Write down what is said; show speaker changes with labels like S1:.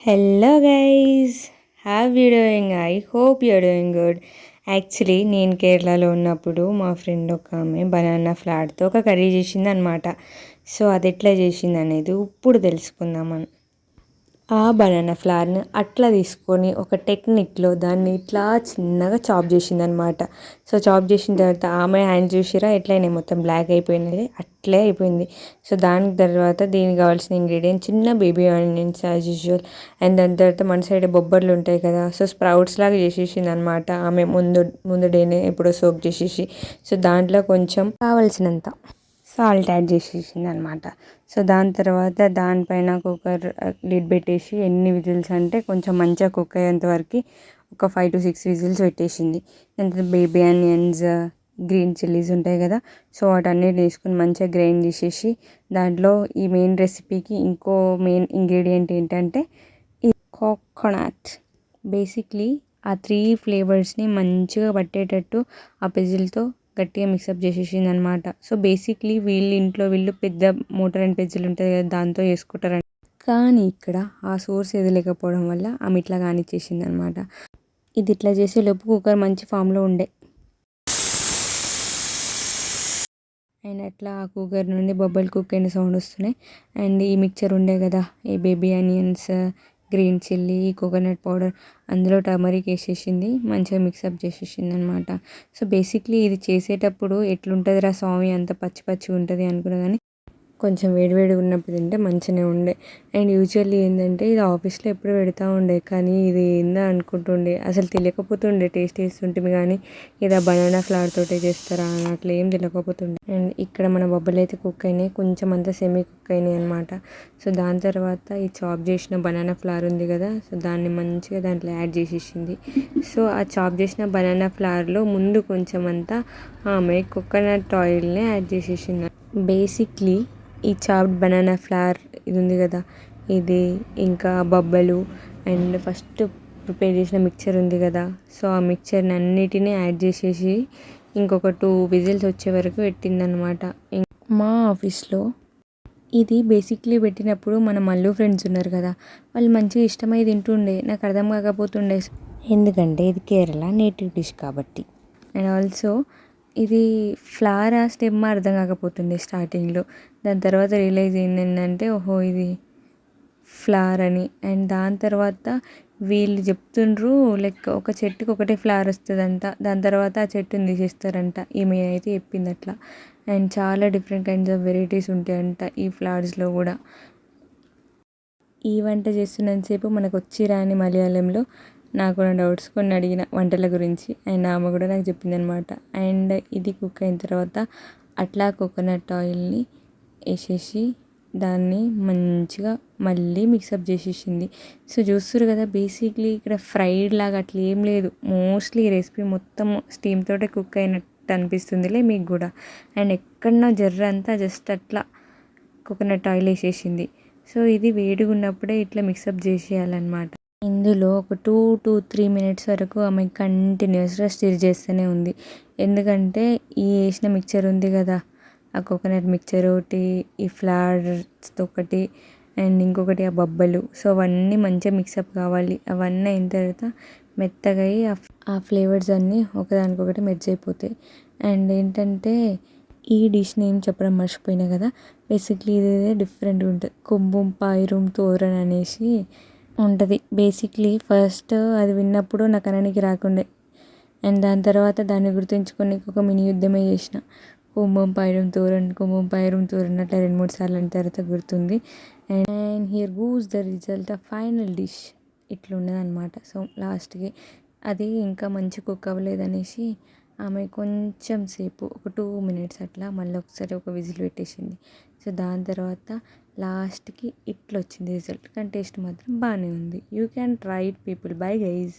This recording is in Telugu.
S1: Hello guys, have you doing? I hope you're doing good. Actually నేను కేరళలో ఉన్నప్పుడు మా ఫ్రెండ్ ఒక ఆమె బనానా ఫ్లాట్తో ఒక కర్రీ చేసింది అనమాట. సో అది ఎట్లా చేసింది అనేది ఇప్పుడు తెలుసుకుందామని. ఆ బనానా ఫ్లవర్ని అట్లా తీసుకొని ఒక టెక్నిక్లో దాన్ని ఇట్లా చిన్నగా చాప్ చేసిందనమాట. సో చాప్ చేసిన తర్వాత ఆమె హ్యాండ్ చూసిరా ఎట్లయినాయి, మొత్తం బ్లాక్ అయిపోయినది, అట్లే అయిపోయింది. సో దాని తర్వాత దీనికి కావాల్సిన ఇంగ్రీడియంట్ చిన్న baby onions as usual. And దాని తర్వాత మన సైడ్ బొబ్బర్లు ఉంటాయి కదా, సో స్ప్రౌట్స్ లాగా చేసేసింది అనమాట ఆమె ముందు డేనే ఎప్పుడో సోక్ చేసేసి. సో దాంట్లో కొంచెం కావాల్సినంత సాల్ట్ యాడ్ చేసేసింది అనమాట. సో దాని తర్వాత దానిపైన కుక్కర్ లిడ్ పెట్టేసి ఎన్ని విజిల్స్ అంటే కొంచెం మంచిగా కుక్ అయ్యేంత వరకు ఒక 5 to 6 విజిల్స్ పెట్టేసింది. దాని బేబీ ఆనియన్స్, గ్రీన్ చిల్లీస్ ఉంటాయి కదా, సో వాటన్నిటిని వేసుకొని మంచిగా గ్రైండ్ చేసేసి దాంట్లో ఈ మెయిన్ రెసిపీకి ఇంకో మెయిన్ ఇంగ్రీడియంట్ ఏంటంటే ఈ కోకోనట్. బేసిక్లీ ఆ 3 ఫ్లేవర్స్ని మంచిగా పట్టేటట్టు ఆ పెజిల్తో గట్టిగా మిక్సప్ చేసేసింది అనమాట. సో బేసిక్లీ వీళ్ళు పెద్ద మోటార్ అండ్ పెజిల్ ఉంటుంది కదా, దాంతో వేసుకుంటారంట. కానీ ఇక్కడ ఆ సోర్స్ ఏది లేకపోవడం వల్ల ఆమె ఇట్లా కానిచ్చేసింది అనమాట. ఇది ఇట్లా చేసేలోపు కుక్కర్ మంచి ఫామ్లో ఉండే. అండ్ అట్లా ఆ కుక్కర్ నుండి బొబ్బలు కుక్ అయిన సౌండ్ వస్తున్నాయి. అండ్ ఈ మిక్చర్ ఉండే కదా, ఈ baby onions, green chilli, coconut powder, అందులో టర్మరిక్ వేసేసింది, మంచిగా మిక్సప్ చేసేసింది అనమాట. సో బేసిక్లీ ఇది చేసేటప్పుడు ఎట్లుంటుందిరా స్వామి, అంత పచ్చి పచ్చి ఉంటుంది అనుకున్నా, కానీ కొంచెం వేడివేడిగా ఉన్నప్పుడు తింటే మంచిగానే ఉండే. అండ్ యూజువల్లీ ఏంటంటే ఇది ఆఫీస్లో ఎప్పుడు పెడతా ఉండే, కానీ ఇది ఏందా అనుకుంటుండే, అసలు తెలియకపోతుండే. టేస్ట్ చేస్తుంటే కానీ ఇది ఆ బనానా ఫ్లవర్ తోటే చేస్తారా అని అట్లా ఏం తెలియకపోతుండే. అండ్ ఇక్కడ మన బొబ్బలు అయితే కుక్ అయినాయి, కొంచెం అంతా సెమీ కుక్ అయినాయి అనమాట. సో దాని తర్వాత ఈ చాప్ చేసిన బనానా ఫ్లవర్ ఉంది కదా, సో దాన్ని మంచిగా దాంట్లో యాడ్ చేసేసింది. సో ఆ చాప్ చేసిన బనానా ఫ్లవర్లో ముందు కొంచెం అంతా ఆమె కోకోనట్ ఆయిల్ని యాడ్ చేసేసింది. బేసిక్లీ ఈ చాప్డ్ బనానా ఫ్లవర్ ఇది ఉంది కదా, ఇది ఇంకా బొబ్బలు అండ్ ఫస్ట్ ప్రిపేర్ చేసిన మిక్చర్ ఉంది కదా, సో ఆ మిక్చర్ని అన్నిటినీ యాడ్ చేసేసి ఇంకొక 2 విజిల్స్ వచ్చే వరకు పెట్టిందనమాట. మా ఆఫీస్లో ఇది బేసిక్లీ పెట్టినప్పుడు మన మల్లు ఫ్రెండ్స్ ఉన్నారు కదా, వాళ్ళు మంచిగా ఇష్టమై తింటుండే. నాకు అర్థం కాకపోతుండే, ఎందుకంటే ఇది కేరళ నేటివ్ డిష్ కాబట్టి. అండ్ ఆల్సో ఇది ఫ్లవరా స్టెమ్ అర్థం కాకపోతుండే స్టార్టింగ్లో. దాని తర్వాత రియలైజ్ ఏంటంటే ఓహో ఇది ఫ్లవర్ అని. అండ్ దాని తర్వాత వీళ్ళు చెప్తుండ్రు లైక్ ఒక చెట్టుకి ఒకటే ఫ్లవర్ వస్తుందంట, దాని తర్వాత ఆ చెట్టుని తీసేస్తారంట. ఈమె అయితే చెప్పింది అట్లా. అండ్ చాలా డిఫరెంట్ కైండ్స్ ఆఫ్ వెరైటీస్ ఉంటాయంట ఈ ఫ్లవర్స్లో కూడా. ఈ వంట చేస్తున్నంతసేపు మనకు వచ్చి రాని మలయాళంలో నాకు నా డౌట్స్ కొన్ని అడిగిన వంటల గురించి, అండ్ ఆమె కూడా నాకు చెప్పిందనమాట. అండ్ ఇది కుక్ అయిన తర్వాత అట్లా కోకోనట్ ఆయిల్ని వేసేసి దాన్ని మంచిగా మళ్ళీ మిక్సప్ చేసేసింది. సో చూస్తున్నారు కదా, బేసిక్లీ ఇక్కడ ఫ్రైడ్ లాగా అట్లా ఏం లేదు. మోస్ట్లీ ఈ రెసిపీ మొత్తం స్టీమ్ తోటే కుక్ అయినట్టు అనిపిస్తుందిలే మీకు కూడా. అండ్ ఎక్కడన్నా జర్ర అంతా జస్ట్ అట్లా కోకోనట్ ఆయిల్ వేసేసింది. సో ఇది వేడిగా ఉన్నప్పుడే ఇట్లా మిక్సప్ చేసేయాలన్నమాట. ఇందులో ఒక 2 to 3 మినిట్స్ వరకు ఆమె కంటిన్యూస్గా స్టిర్ చేస్తూనే ఉంది. ఎందుకంటే ఈ వేసిన మిక్చర్ ఉంది కదా, ఆ కోకోనట్ మిక్చర్ ఒకటి, ఈ ఫ్లవర్స్తో ఒకటి, అండ్ ఇంకొకటి ఆ బొబ్బలు, సో అవన్నీ మంచిగా మిక్సప్ కావాలి. అవన్నీ అయిన తర్వాత మెత్తగా అయ్యి ఆ ఫ్లేవర్స్ అన్నీ ఒకదానికొకటి మెర్జ్ అయిపోతాయి. అండ్ ఏంటంటే ఈ డిష్ నేమ్ చెప్పడం మర్చిపోయినా కదా, బేసిక్లీ ఇది డిఫరెంట్గా ఉంటుంది. కుంభం పాయిరం తోరన్ అనేసి ఉంటుంది. బేసిక్లీ ఫస్ట్ అది విన్నప్పుడు నాకు అనడానికి రాకుండే, అండ్ దాని తర్వాత దాన్ని గుర్తుంచుకొని ఒక మినీ యుద్ధమే చేసిన. కుంభం పాయిరం తోరన్, కుంభం పాయిరం తోరన్ అట్లా 2-3 సార్లు అయిన తర్వాత గుర్తుంది. And here goose the result of final dish. ఇట్లా ఉన్నదనమాట. సో లాస్ట్కి అది ఇంకా మంచి కుక్ అవ్వలేదనేసి ఆమె కొంచెం సేపు ఒక 2 మినిట్స్ అట్లా మళ్ళీ ఒకసారి ఒక విజిల్ పెట్టేసింది. సో దాని తర్వాత లాస్ట్కి ఇట్లా వచ్చింది రిజల్ట్. కానీ టేస్ట్ మాత్రం బాగానే ఉంది. You can try it people. By guys.